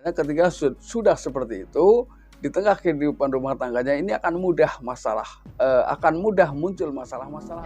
Karena ketika sudah seperti itu, di tengah kehidupan rumah tangganya ini akan mudah akan mudah muncul masalah-masalah.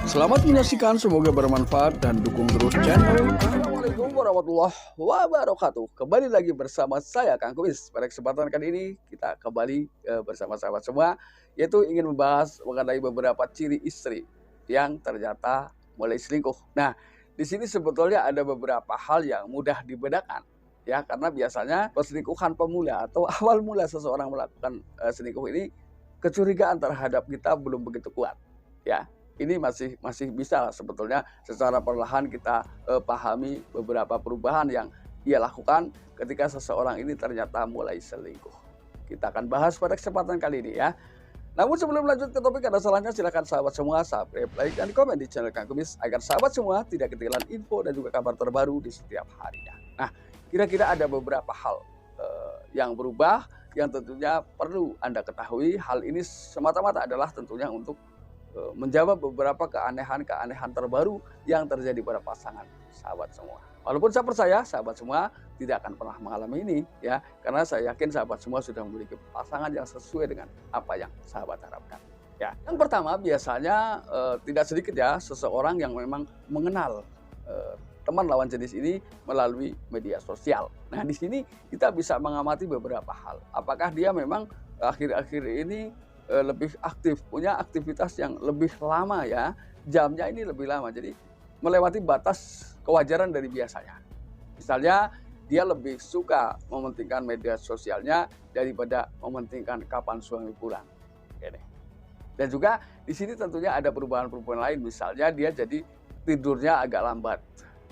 Selamat menyaksikan, semoga bermanfaat dan dukung terus channel. Assalamualaikum warahmatullahi wabarakatuh. Kembali lagi bersama saya Kang Kumis. Pada kesempatan kali ini kita kembali bersama sahabat semua, yaitu ingin membahas mengenai beberapa ciri istri yang ternyata mulai selingkuh. Nah, di sini sebetulnya ada beberapa hal yang mudah dibedakan, ya, karena biasanya perselingkuhan pemula atau awal mula seseorang melakukan selingkuh ini, kecurigaan terhadap kita belum begitu kuat, ya. Ini masih bisa sebetulnya secara perlahan kita pahami beberapa perubahan yang ia lakukan ketika seseorang ini ternyata mulai selingkuh. Kita akan bahas pada kesempatan kali ini, ya. Namun sebelum lanjut ke topik, ada salahnya silakan sahabat semua subscribe, like, dan komen di channel Kang Kumis agar sahabat semua tidak ketinggalan info dan juga kabar terbaru di setiap harinya. Nah, kira-kira ada beberapa hal yang berubah yang tentunya perlu Anda ketahui. Hal ini semata-mata adalah tentunya untuk menjawab beberapa keanehan-keanehan terbaru yang terjadi pada pasangan sahabat semua. Walaupun saya percaya sahabat semua tidak akan pernah mengalami ini, ya, karena saya yakin sahabat semua sudah memiliki pasangan yang sesuai dengan apa yang sahabat harapkan. Ya, yang pertama biasanya tidak sedikit ya seseorang yang memang mengenal teman lawan jenis ini melalui media sosial. Nah, di sini kita bisa mengamati beberapa hal. Apakah dia memang akhir-akhir ini lebih aktif, punya aktivitas yang lebih lama, ya, jamnya ini lebih lama, jadi melewati batas kewajaran dari biasanya. Misalnya dia lebih suka mementingkan media sosialnya daripada mementingkan kapan suami pulang. Gini. Dan juga di sini tentunya ada perubahan-perubahan lain, misalnya dia jadi tidurnya agak lambat,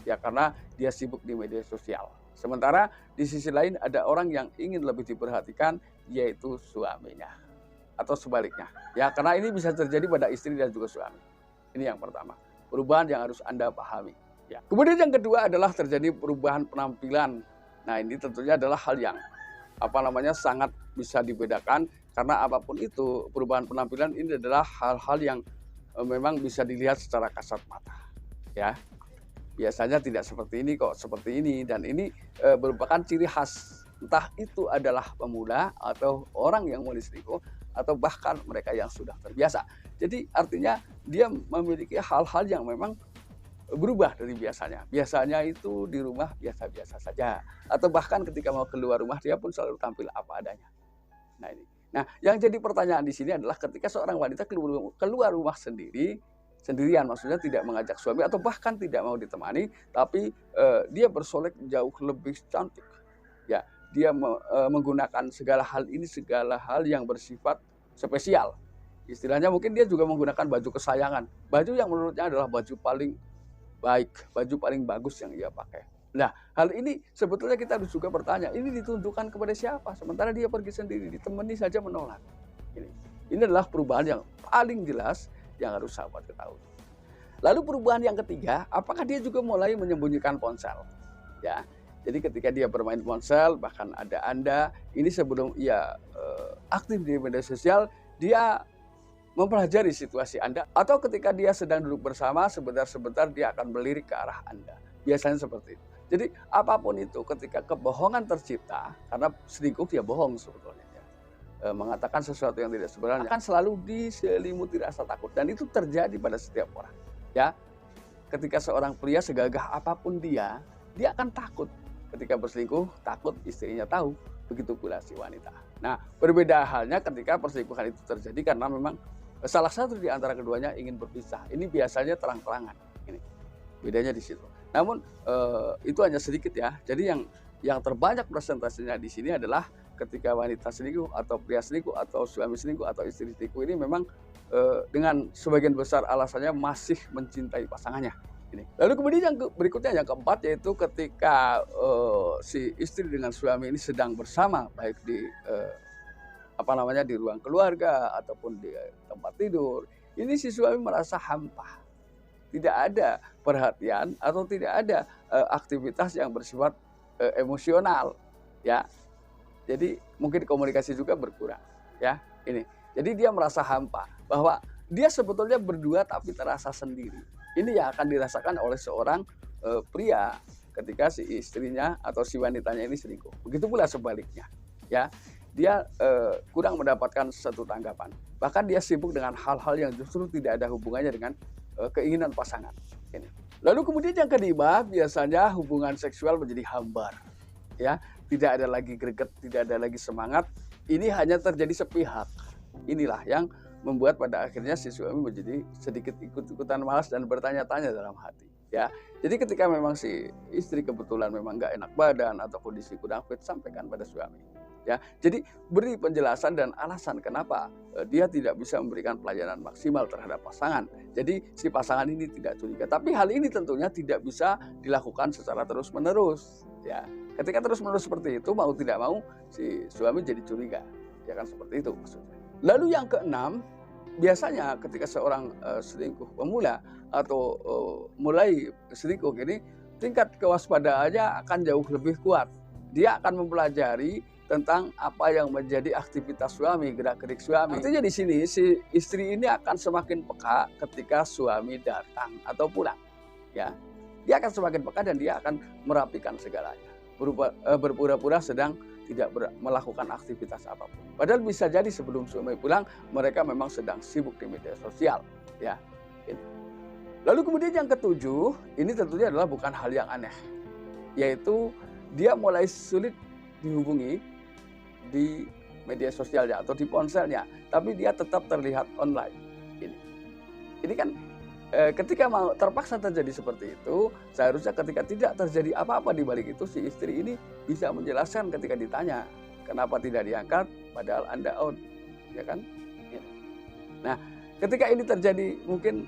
ya, karena dia sibuk di media sosial. Sementara di sisi lain ada orang yang ingin lebih diperhatikan, yaitu suaminya. Atau sebaliknya, ya, karena ini bisa terjadi pada istri dan juga suami. Ini yang pertama, perubahan yang harus Anda pahami, ya. Kemudian yang kedua adalah terjadi perubahan penampilan. Nah, ini tentunya adalah hal yang sangat bisa dibedakan, karena apapun itu perubahan penampilan ini adalah hal-hal yang memang bisa dilihat secara kasat mata, ya. Biasanya tidak seperti ini kok, seperti ini, dan ini merupakan ciri khas, entah itu adalah pemula atau orang yang mulai selingkuh atau bahkan mereka yang sudah terbiasa. Jadi artinya dia memiliki hal-hal yang memang berubah dari biasanya. Biasanya itu di rumah biasa-biasa saja, atau bahkan ketika mau keluar rumah dia pun selalu tampil apa adanya. Nah, ini. Nah, yang jadi pertanyaan di sini adalah ketika seorang wanita keluar rumah sendirian, maksudnya tidak mengajak suami atau bahkan tidak mau ditemani, tapi dia bersolek jauh lebih cantik, ya. Dia menggunakan segala hal yang bersifat spesial. Istilahnya mungkin dia juga menggunakan baju kesayangan, baju yang menurutnya adalah baju paling baik, baju paling bagus yang ia pakai. Nah, hal ini sebetulnya kita harus juga bertanya, ini ditunjukkan kepada siapa? Sementara dia pergi sendiri, ditemani saja menolak. Ini adalah perubahan yang paling jelas yang harus sahabat ketahui. Lalu perubahan yang ketiga, apakah dia juga mulai menyembunyikan ponsel? Ya. Jadi ketika dia bermain ponsel, bahkan ada Anda, ini sebelum ia aktif di media sosial, dia mempelajari situasi Anda. Atau ketika dia sedang duduk bersama, sebentar-sebentar dia akan melirik ke arah Anda. Biasanya seperti itu. Jadi apapun itu, ketika kebohongan tercipta, karena selingkuh dia bohong sebetulnya, ya. Mengatakan sesuatu yang tidak sebenarnya, akan selalu diselimuti rasa takut. Dan itu terjadi pada setiap orang. Ya, ketika seorang pria segagah apapun dia akan takut. Ketika berselingkuh, takut istrinya tahu, begitu pula si wanita. Nah, berbeda halnya ketika perselingkuhan itu terjadi karena memang salah satu di antara keduanya ingin berpisah. Ini biasanya terang-terangan. Ini bedanya di situ. Namun itu hanya sedikit, ya. Jadi yang terbanyak presentasinya di sini adalah ketika wanita selingkuh atau pria selingkuh atau suami selingkuh atau istri selingkuh ini memang dengan sebagian besar alasannya masih mencintai pasangannya. Ini. Lalu kemudian yang berikutnya, yang keempat, yaitu ketika si istri dengan suami ini sedang bersama, baik di di ruang keluarga ataupun di tempat tidur, ini si suami merasa hampa, tidak ada perhatian atau tidak ada aktivitas yang bersifat emosional, ya. Jadi mungkin komunikasi juga berkurang, ya. Ini. Jadi dia merasa hampa, bahwa dia sebetulnya berdua tapi terasa sendiri. Ini yang akan dirasakan oleh seorang pria ketika si istrinya atau si wanitanya ini selingkuh. Begitu pula sebaliknya, ya. Dia kurang mendapatkan satu tanggapan. Bahkan dia sibuk dengan hal-hal yang justru tidak ada hubungannya dengan keinginan pasangan. Ini. Lalu kemudian yang kelima, biasanya hubungan seksual menjadi hambar. Ya, tidak ada lagi greget, tidak ada lagi semangat. Ini hanya terjadi sepihak. Inilah yang membuat pada akhirnya si suami menjadi sedikit ikut-ikutan malas dan bertanya-tanya dalam hati. Ya, jadi ketika memang si istri kebetulan memang nggak enak badan atau kondisi kurang fit, sampaikan pada suami. Ya, jadi beri penjelasan dan alasan kenapa dia tidak bisa memberikan pelayanan maksimal terhadap pasangan. Jadi si pasangan ini tidak curiga. Tapi hal ini tentunya tidak bisa dilakukan secara terus-menerus. Ya, ketika terus-menerus seperti itu, mau tidak mau si suami jadi curiga. Ya kan, seperti itu maksudnya. Lalu yang keenam, biasanya ketika seorang selingkuh pemula atau mulai selingkuh ini, tingkat kewaspadaannya akan jauh lebih kuat. Dia akan mempelajari tentang apa yang menjadi aktivitas suami, gerak-gerik suami. Artinya di sini si istri ini akan semakin peka ketika suami datang atau pulang. Ya, dia akan semakin peka dan dia akan merapikan segalanya. Berpura-pura sedang tidak melakukan aktivitas apapun. Padahal bisa jadi sebelum suami pulang mereka memang sedang sibuk di media sosial. Ya. Lalu kemudian yang ketujuh, ini tentunya adalah bukan hal yang aneh, yaitu dia mulai sulit dihubungi di media sosialnya atau di ponselnya, tapi dia tetap terlihat online. Ini kan ketika mau terpaksa terjadi seperti itu, seharusnya ketika tidak terjadi apa-apa di balik itu, si istri ini bisa menjelaskan ketika ditanya, kenapa tidak diangkat padahal Anda on, ya kan? Nah, ketika ini terjadi mungkin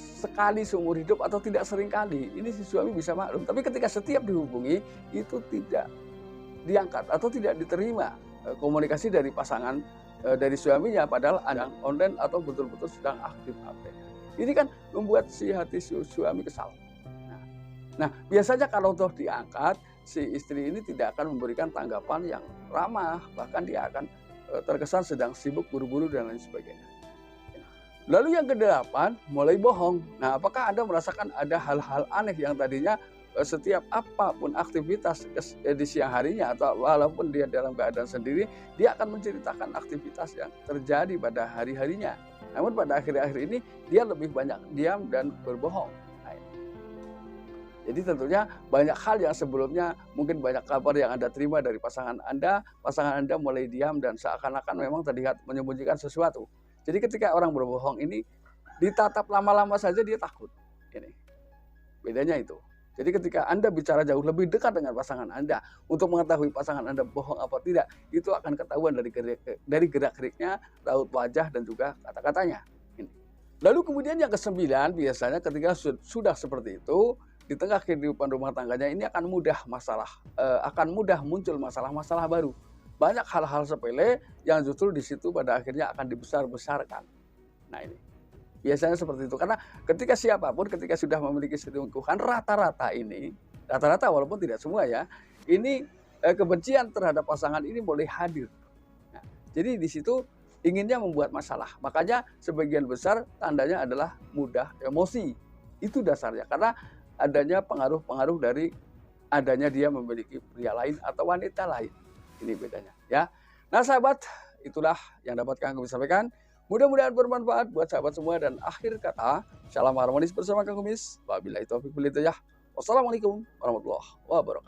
sekali seumur hidup atau tidak sering kali, ini si suami bisa maklum. Tapi ketika setiap dihubungi, itu tidak diangkat atau tidak diterima komunikasi dari pasangan, dari suaminya, padahal Anda online atau betul-betul sedang aktif HP-nya. Ini kan membuat si hati suami kesal. Nah, biasanya kalau toh diangkat, si istri ini tidak akan memberikan tanggapan yang ramah, bahkan dia akan terkesan sedang sibuk buru-buru dan lain sebagainya. Lalu yang kedelapan, mulai bohong. Nah, apakah Anda merasakan ada hal-hal aneh yang tadinya setiap apapun aktivitas di siang harinya atau walaupun dia dalam keadaan sendiri, dia akan menceritakan aktivitas yang terjadi pada hari-harinya. Namun pada akhir-akhir ini dia lebih banyak diam dan berbohong. Nah, jadi tentunya banyak hal yang sebelumnya mungkin banyak kabar yang Anda terima dari pasangan Anda mulai diam dan seakan-akan memang terlihat menyembunyikan sesuatu. Jadi ketika orang berbohong ini ditatap lama-lama saja dia takut. Ini bedanya itu. Jadi ketika Anda bicara jauh lebih dekat dengan pasangan Anda untuk mengetahui pasangan Anda bohong apa tidak, itu akan ketahuan dari gerak-geriknya, raut wajah dan juga kata-katanya. Lalu kemudian yang kesembilan, biasanya ketika sudah seperti itu, di tengah kehidupan rumah tangganya ini akan mudah muncul masalah-masalah baru. Banyak hal-hal sepele yang justru di situ pada akhirnya akan dibesar-besarkan. Nah ini. Biasanya seperti itu. Karena ketika siapapun, ketika sudah memiliki selingkuhan, rata-rata walaupun tidak semua ya, ini kebencian terhadap pasangan ini boleh hadir. Nah, jadi di situ inginnya membuat masalah. Makanya sebagian besar tandanya adalah mudah emosi. Itu dasarnya. Karena adanya pengaruh-pengaruh dari adanya dia memiliki pria lain atau wanita lain. Ini bedanya ya. Nah sahabat, itulah yang dapat kami sampaikan. Mudah-mudahan bermanfaat buat sahabat semua, dan akhir kata, salam harmonis bersama Kang Kumis. Wabillahi taufiq wal hidayah. Wassalamualaikum warahmatullahi wabarakatuh.